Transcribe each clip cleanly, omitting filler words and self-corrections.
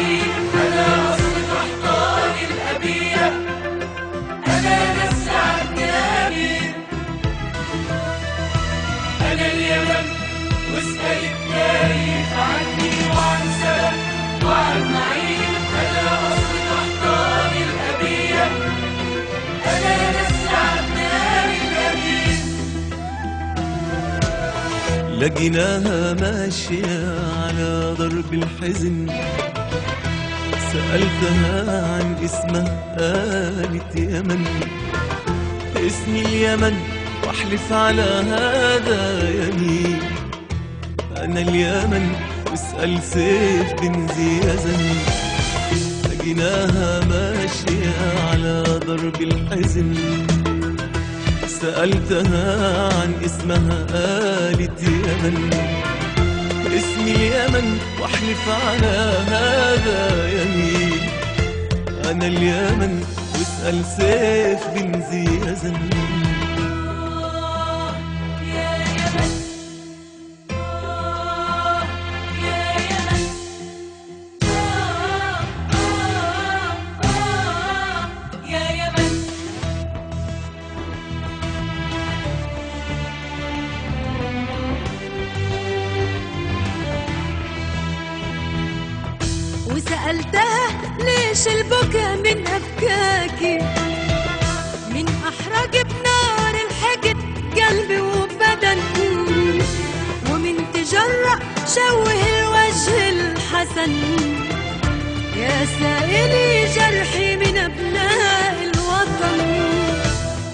معين، أنا أصل قحطان الأبية، أنا نسل عدناني، أنا اليمن واسأل التاريخ عني وعن سبب وعن معين، أنا أصل قحطان الأبية، أنا نسل عدنان الأبي. لقيناها ماشية على درب الحزن، سألتها عن اسمها قالت يمن، اسمي اليمن واحلف على هذا يمين، أنا اليمن واسأل سيف بن زيزن. لقيناها ماشية على درب الحزن، سألتها عن اسمها قالت يمن، اسمي اليمن واحلف على هذا يمين، أنا اليمن واسأل سيف بن زيزن. وسألتها ليش البكا من أبكاكي، من أحرق بنار الحقد قلبي وبدن، ومن تجرأ شوه الوجه الحسن، يا سائلي جرحي من أبناء الوطن.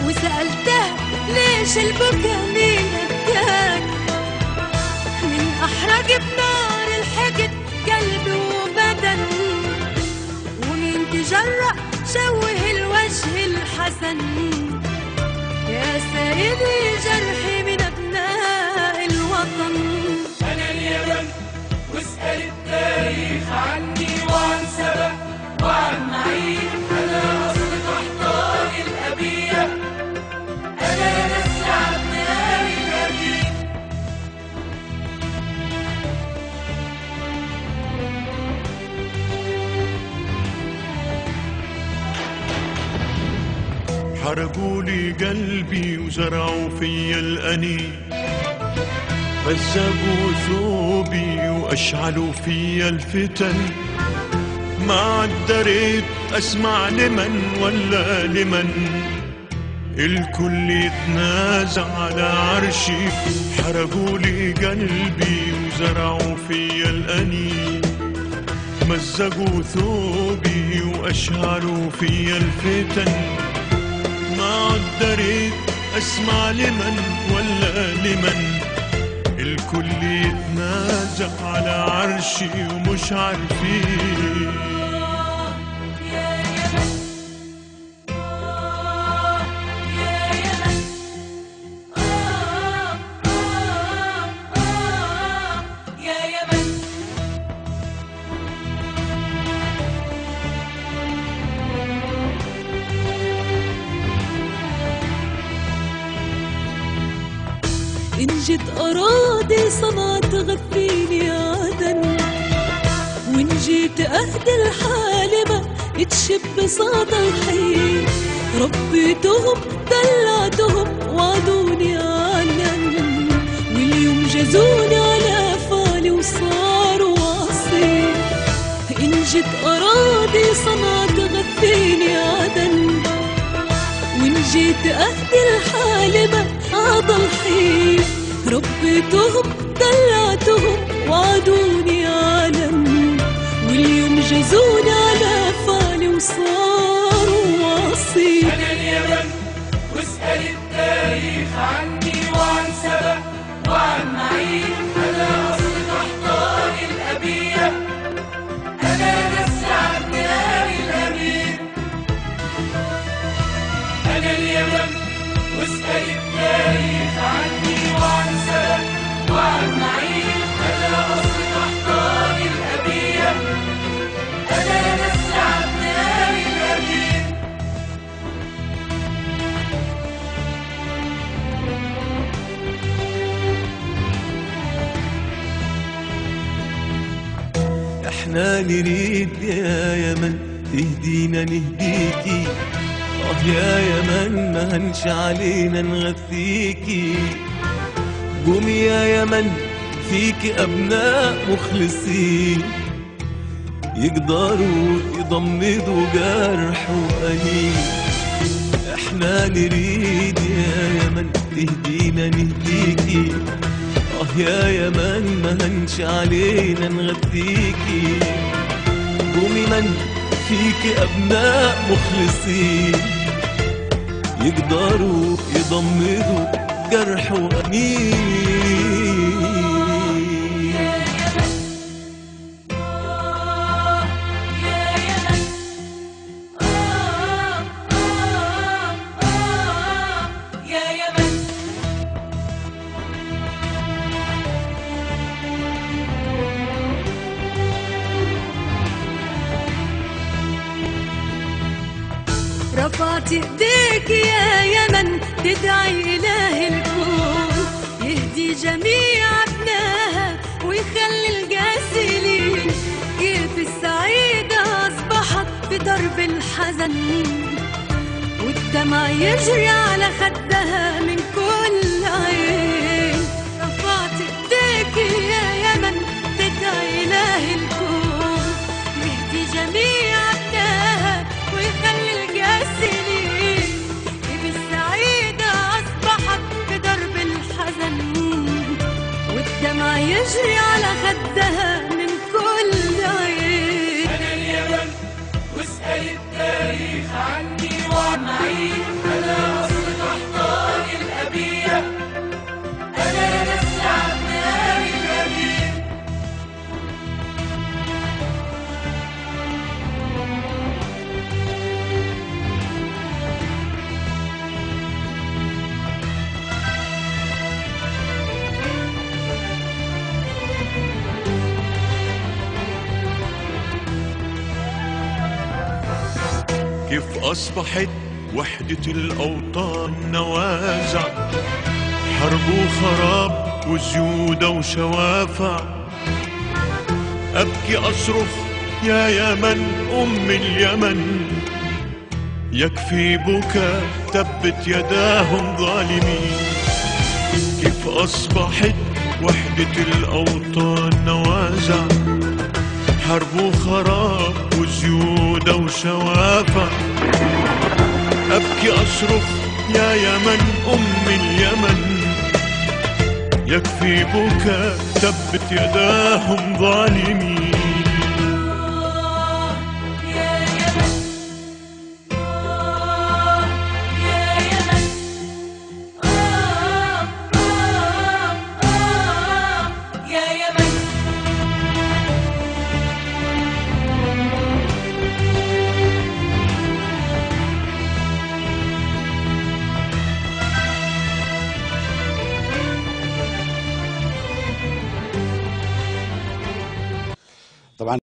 وسألتها ليش البكا من أبكاكي، من أحرق بنار الحقد قلبي وبدن، ومن تجرأ شوه الوجه الحسن، يا سيدي جرحي من أبناء الوطن. أنا اليمن واسأل التاريخ عني وعن سبب وعن معين، أنا أصل قحطان الأبية، أنا نسل عدنان الأبي. حرقولي قلبي وزرعوا فيا الأنين، مزقوا ثوبي وأشعلوا فيا الفتن، ما عاد دريت أسمع لمن ولا لمن، الكل يتنازع على عرشي. حرقولي قلبي وزرعوا فيا الأنين، مزقوا ثوبي وأشعلوا فيا الفتن، ما قدرت أسمع لمن ولا لمن، الكل يتنازع على عرشي ومش عارفين. إن جيت أراضي صنعت غفيني عدن، وإن جيت أهدي الحالمة تشب صاد الحي، ربيتهم دلعتهم وعدوني عنن، واليوم جازوني على أفعالي وصاروا عصي. إن جيت أراضي صنعت غفيني عدن، وإن جيت أهدي الحالمة أضحي، ربيتهم دلعتهم وعدوني عالم، واليوم جازوني على أفعالي وصاروا عصي. أنا اليمن واسأل التاريخ عني وعن سبب وعن معين، أنا أصل قحطان الأبية، أنا نسل عدنان الأبي. أنا اليمن واسأل التاريخ عني وعن سبب وعن معين، أنا أصل قحطان الأبية، أنا نسل عدنان الأبي. نريد يا يمن تهدينا نهديكي، يا يمن ما هنش علينا نغثيكي. قومي يا يمن فيك أبناء مخلصين يقدروا يضمدوا جرح وأنين. احنا نريد يا يمن تهدينا نهديكي، يا يمن ما هنش علينا نغثيكي. قومي من فيك أبناء مخلصين يقدروا يضمدوا جرح وأنين. رفعت ايديك يا يمن تدعي إله الكون يهدي جميع ابنائها ويخلي الجاسلين. كيف السعيدة أصبحت في درب الحزن والدمع يجري على خدها من كل عين. رفعت ايديك يا يمن تدعي إله الكون يهدي جميع ابنائها ويخلي الجاسلين. كيف السعيدة أصبحت في درب الحزن والدمع يجري على خدها من كل عين. أنا اليمن واسأل التاريخ عني وعن معين. أنا أصل قحطان الأبية، أنا نسل عدنان الأبية. كيف أصبحت وحدة الأوطان نوازع، حرب وخراب وزيودة وشوافع. أبكي أصرخ يا يمن أم اليمن، يكفي بكى تبت يداهم ظالمين. كيف أصبحت وحدة الأوطان نوازع، حرب وخراب وزيودة وشوافع. أبكي أصرخ يا يمن أم اليمن، يكفي بكى تبت يداهم ظالمين.